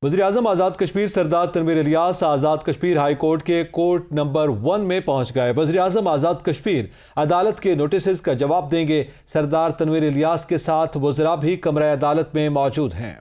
वज़ीर-ए-आज़म आज़ाद कश्मीर सरदार Tanveer Ilyas Azad Kashmir high court के court number 1 में पहुंच गए। वज़ीर-ए-आज़म आज़ाद कश्मीर अदालत के नोटिस का जवाब देंगे। सरदार तनवीर इलियास के साथ वज़रा भी कमरा अदालत में मौजूद हैं।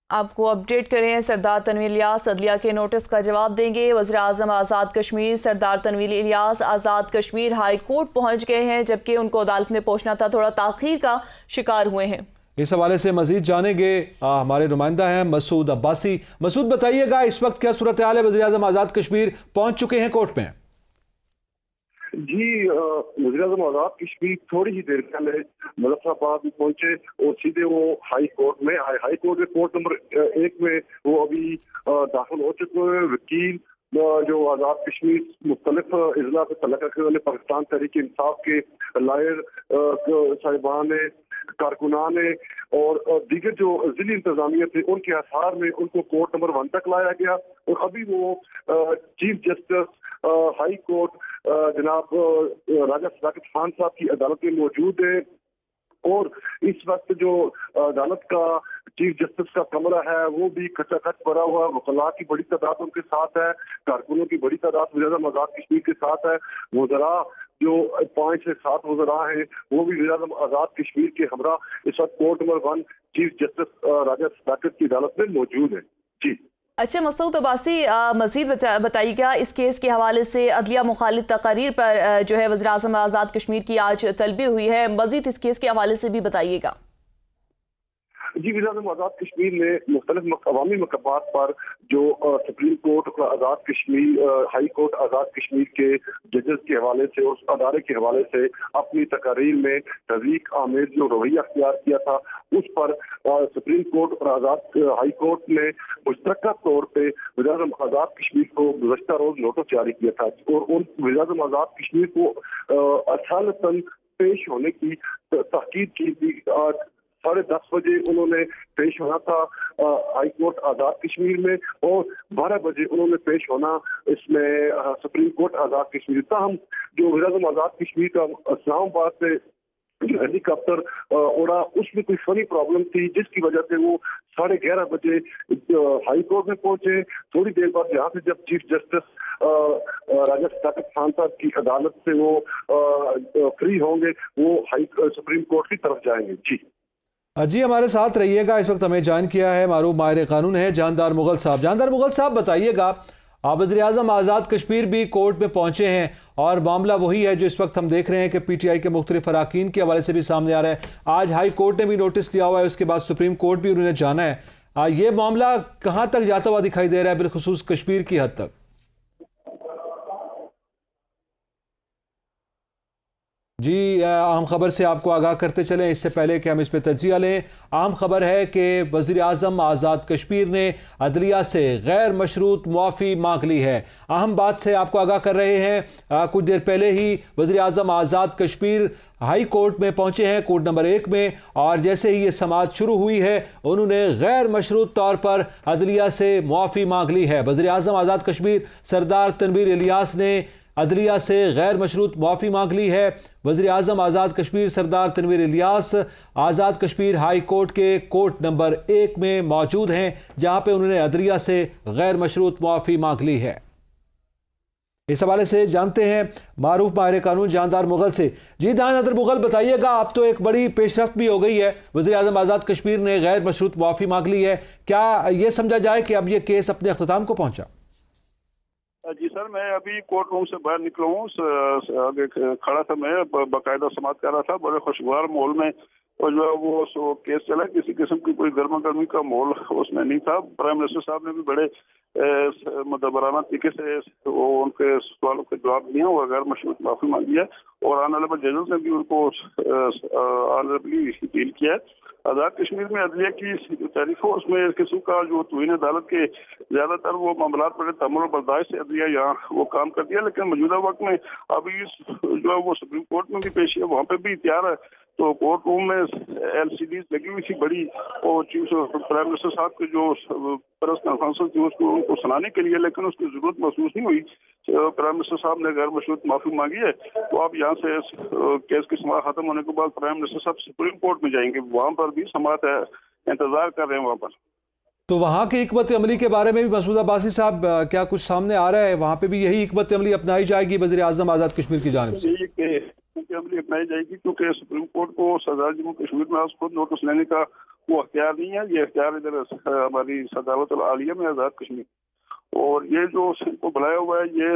आपको अपडेट करें, सरदार तनवीर इलियास अदलिया के नोटिस का जवाब देंगे। वज़ीर-ए-आज़म आज़ाद कश्मीर सरदार तनवीर इलियास आज़ाद कश्मीर हाई कोर्ट पहुंच गए हैं, जबकि उनको अदालत में पहुंचना था थोड़ा ताख़ीर का शिकार हुए हैं। इस हवाले से मजीद जानेंगे, हमारे नुमाइंदा हैं मसूद अब्बासी। मसूद, बताइएगा इस वक्त क्या सूरत हाल है? वज़ीर-ए-आज़म आज़ाद कश्मीर पहुंच चुके हैं कोर्ट में? जी, वज़ीर-ए-आज़म आज़ाद कश्मीर थोड़ी ही देर पहले मुज़फ्फराबाद पहुंचे और सीधे वो हाई कोर्ट में आए। हाई कोर्ट के कोर्ट नंबर 1 में वो अभी दाखिल हो चुके हैं। वकील जो आज़ाद कश्मीर मुख्तलिफ अजला से तल्लुक़ रखने वाले पाकिस्तान तहरीक इंसाफ के लायर साहिबान ने, कारकुनान ने और दीगर जो जिली इंतजामिया थे, उनके आसार में उनको कोर्ट नंबर 1 तक लाया गया। और अभी वो चीफ जस्टिस हाई कोर्ट जनाब राजा सदाकत खान साहब की अदालत में मौजूद है। और इस वक्त जो अदालत का चीफ जस्टिस का कमरा है वो भी खचाखच भरा हुआ। वकला की बड़ी तादाद उनके साथ है, कारकुनों की बड़ी तादाद वज़ीर-ए-आज़म आज़ाद कश्मीर के साथ है। वज़रा जो 5 से 7 वज़रा हैं वो भी वज़ीर-ए-आज़म आज़ाद कश्मीर के हमरा इस वक्त कोर्ट नंबर 1 चीफ जस्टिस राजा सदाकत की अदालत में मौजूद है। जी अच्छा, मसूद अब्बासी, मज़ीद बताइएगा इस केस के हवाले से अदलिया मुखालिफ तकारीर पर जो है वज़ीर-ए-आज़म आज़ाद कश्मीर की आज तलबी हुई है। मज़ीद इस केस के हवाले से भी बताइएगा। जी, वज़ीर-ए-आज़म आज़ाद कश्मीर ने मुख्तलिफ अवामी मकबात पर जो supreme court Azad Kashmir high court Azad Kashmir के जजेस के हवाले से और उस अदारे के हवाले से अपनी तकारीर में तज़ीक आमेज जो रवैया अख्तियार किया था, उस पर सुप्रीम कोर्ट और आज़ाद हाई कोर्ट ने मुश्तरका तौर पर वज़ीर-ए-आज़म आज़ाद कश्मीर को गुज़श्ता रोज नोटिस जारी किया था और उन वज़ीर-ए-आज़म आज़ाद कश्मीर को असालतन पेश होने की ताकीद की थी। 10:30 बजे उन्होंने पेश होना था हाई कोर्ट आज़ाद कश्मीर में और 12 बजे उन्होंने पेश होना इसमें सुप्रीम कोर्ट आज़ाद कश्मीर। ताहम जो वज़ीर-ए-आज़म आज़ाद कश्मीर का इस्लामाबाद से हेलीकॉप्टर उड़ा, उसमें कोई फनी प्रॉब्लम थी जिसकी वजह से वो 11:30 बजे हाई कोर्ट में पहुंचे। थोड़ी देर बाद यहाँ से जब चीफ जस्टिस राजा सदाकत खान साहब की अदालत से वो फ्री होंगे, वो सुप्रीम कोर्ट की तरफ जाएंगे। जी, हमारे साथ रहिएगा। इस वक्त हमें ज्वाइन किया है मारूफ माहिर कानून है जानदार मुगल साहब। जानदार मुगल साहब, बताइएगा, वज़ीर-ए-आज़म आज़ाद कश्मीर भी कोर्ट में पहुंचे हैं और मामला वही है जो इस वक्त हम देख रहे हैं कि पीटीआई के मुख्तलिफ अराकीन के हवाले से भी सामने आ रहा है। आज हाई कोर्ट ने भी नोटिस लिया हुआ है, उसके बाद सुप्रीम कोर्ट भी उन्होंने जाना है। ये मामला कहाँ तक जाता हुआ दिखाई दे रहा है, बिलखुसूस कश्मीर की हद तक? जी, अहम खबर से आपको आगाह करते चलें इससे पहले कि हम इस पर तज्जिया लें। अहम खबर है कि वज़ीर-ए-आज़म आज़ाद कश्मीर ने अदलिया से गैर मशरूत मुआफ़ी मांग ली है। अहम बात से आपको आगाह कर रहे हैं, कुछ देर पहले ही वज़ीर-ए-आज़म आज़ाद कश्मीर हाई कोर्ट में पहुंचे हैं, कोर्ट नंबर 1 में, और जैसे ही ये समाअत शुरू हुई है उन्होंने गैर मशरूत तौर पर अदलिया से मुआफ़ी मांग ली है। वज़ीर-ए-आज़म आज़ाद कश्मीर सरदार तनवीर इलियास ने अदलिया से गैर मशरूत मुआफ़ी मांग ली है। वज़ीर-ए-आज़म आज़ाद कश्मीर सरदार तनवीर इलियास आज़ाद कश्मीर हाई कोर्ट के कोर्ट नंबर 1 में मौजूद हैं, जहां पे उन्होंने अदलिया से गैर मशरूत मुआफ़ी मांग ली है। इस हवाले से जानते हैं मारूफ माहिर कानून जानदार मुगल से। जी जानदार मुगल, बताइएगा, अब तो एक बड़ी पेशरफ्त भी हो गई है, वज़ीर-ए-आज़म आज़ाद कश्मीर ने गैर मशरूत मुआफ़ी मांग ली है। क्या ये समझा जाए कि अब ये केस अपने अख्ताम को पहुंचा? जी सर, मैं अभी कोर्ट रूम से बाहर निकला हूँ। आगे खड़ा था, मैं बाकायदा समाअत कर रहा था, बड़े खुशगवार माहौल में। और जो है वो केस चला, किसी किस्म की कोई गर्मा गर्मी का माहौल उसमें नहीं था। प्राइम मिनिस्टर साहब ने भी बड़े मुदब्बराना तरीके से वो उनके सवालों के जवाब दिए और गैर मशरूत माफी मांगी है। और ऑनरेबल जजेस ने भी उनको ऑनरेबली डील किया है। आज़ाद कश्मीर में अदलिया की तारीफ हो, उसमें इस किस्म का जो तवीन अदालत के ज्यादातर वो मामला बड़े तमल बर्दाश्त से अदलिया यहाँ वो काम कर दिया। लेकिन मौजूदा वक्त में अभी जो है वो सुप्रीम कोर्ट में भी पेश है, वहाँ पे भी तैयार है। तो कोर्ट रूम में LCDs लगी हुई थी बड़ी, और चीफ प्राइम मिनिस्टर साहब के जो प्रेस कॉन्फ्रेंस थी उसको उनको सुनाने के लिए, लेकिन उसकी जरूरत महसूस नहीं हुई। प्राइम मिनिस्टर साहब ने गैर मशरूत माफी मांगी है। तो अब यहाँ से केस की समाअत खत्म होने के बाद प्राइम मिनिस्टर साहब सुप्रीम कोर्ट में जाएंगे, वहाँ पर भी समाअत है, इंतजार कर रहे हैं वहाँ पर। तो वहाँ की हिकमत अमली के बारे में भी मसूद अब्बासी साहब क्या कुछ सामने आ रहा है? वहाँ पे भी यही हिकमत अमली अपनाई जाएगी वज़ीर आज़म आज़ाद कश्मीर की जानिब से? यही कि अमली अपनाई जाएगी, क्योंकि सुप्रीम कोर्ट को सदर जम्मू कश्मीर में आज खुद नोटिस लेने का वो अख्तियार नहीं है। ये अख्तियार इधर हमारी सदालत आलिया में आज़ाद कश्मीर, और ये जो इनको बुलाया हुआ है ये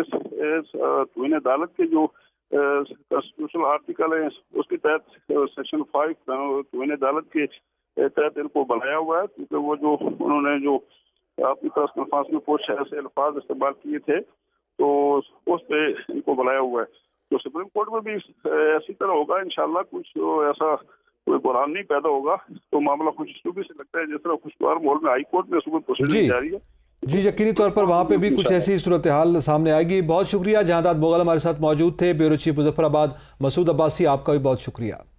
तौहीन अदालत के जो कॉन्स्टिट्यूशनल आर्टिकल है उसके तहत सेक्शन 5 तौहीन अदालत के तहत इनको बुलाया हुआ है, क्योंकि वो जो उन्होंने जो अपनी प्रेस कॉन्फ्रेंस में कुछ ऐसे अल्फाज इस्तेमाल किए थे तो उस पे इनको बुलाया हुआ है। तो सुप्रीम कोर्ट में भी ऐसी तरह होगा इंशाल्लाह, कुछ ऐसा कोई बुरान नहीं पैदा होगा तो मामला कुछ इस तरीके से लगता है जिस तरह खुशगवार माहौल में हाई कोर्ट में सुबह प्रोसीडिंग जारी है। जी, यकीनी तौर पर वहाँ पे भी कुछ ऐसी सूरत हाल सामने आएगी। बहुत शुक्रिया। जहांदाद मोगल हमारे साथ मौजूद थे। ब्यूरो चीफ मुजफ्फराबाद मसूद अब्बासी, आपका भी बहुत शुक्रिया।